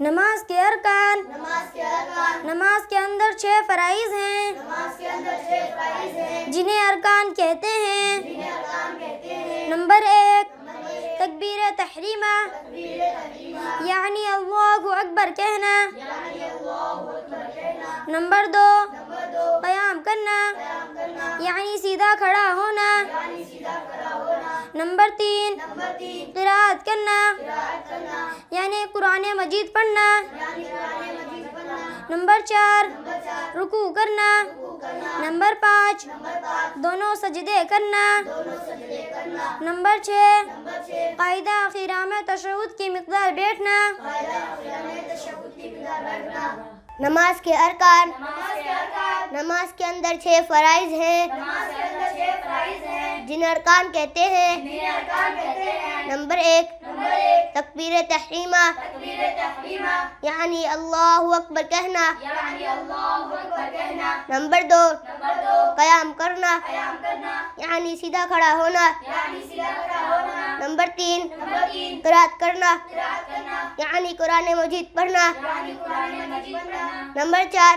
نماز کے ارکان نماز کے اندر 6 فرائض ہیں جنہیں ارکان کہتے ہیں۔ نمبر 1 تکبیر تحریمہ یعنی اللہ اکبر کہنا۔ نمبر 2 قیام کرنا یعنی سیدھا کھڑا ہونا۔ نمبر 3 قرأت کرنا یعنی قرآن مجید پڑھنا۔ نمبر 4 رکوع کرنا۔ نمبر 5 دونوں سجدے کرنا۔ نمبر 6 قاعدہ اخیرہ میں تشہد کی مقدار بیٹھنا۔ نماز کے ارکان نماز کے اندر 6 فرائض ہیں جن ارکان کہتے ہیں۔ نمبر 1 تکبیر تحریمہ یعنی اللہ اکبر کہنا۔ نمبر 2 قیام کرنا یعنی سیدھا کھڑا ہونا۔ نمبر 3 قرأت کرنا یعنی قرآن مجید پڑھنا۔ نمبر 4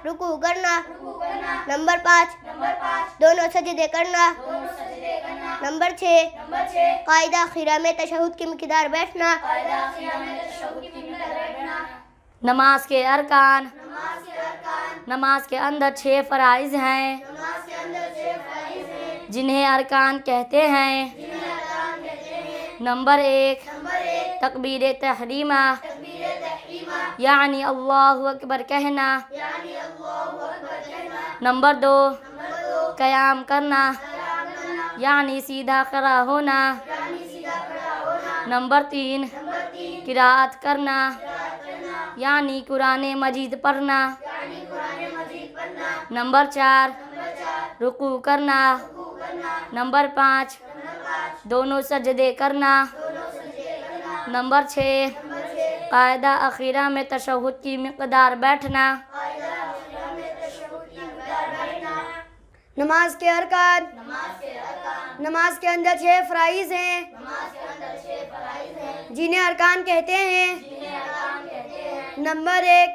رکوع کرنا۔ نمبر 5 دونوں سجدے کرنا۔ نمبر 6 قاعدہ اخیرہ میں تشہد کی مقدار بیٹھنا۔ نماز کے ارکان نماز کے اندر 6 فرائض ہیں جنہیں ارکان کہتے ہیں۔ نمبر 1 تکبیر تحریمہ یعنی اللہ اکبر کہنا۔ نمبر 2 قیام کرنا یعنی سیدھا کھڑا ہونا۔ نمبر 3 قرأت کرنا یعنی قرآن مجید پڑھنا۔ نمبر 4 رکوع کرنا۔ نمبر 5 دونوں سجدے کرنا۔ نمبر 6 قاعدہ اخیرہ میں تشہد کی مقدار بیٹھنا۔ نماز کے ارکان نماز کے اندر 6 فرائض ہیں جنہیں ارکان کہتے ہیں۔ نمبر 1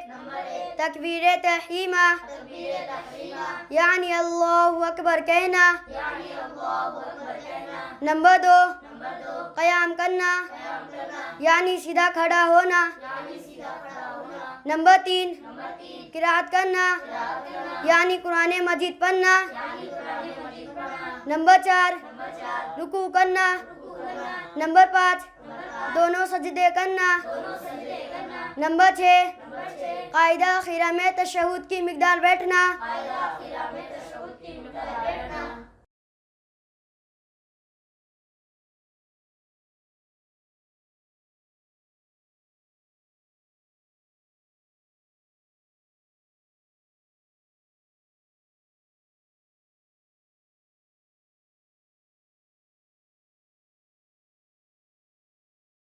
تکبیر تحریمہ یعنی اللہ اکبر کہنا۔ نمبر 2 قیام کرنا یعنی سیدھا کھڑا ہونا۔ نمبر 3 قرأت کرنا یعنی قرآن مجید پڑھنا۔ نمبر 4 رکوع کرنا۔ نمبر 5 دونوں سجدے کرنا۔ نمبر 6 قاعدہ اخیرہ میں تشہد کی مقدار بیٹھنا۔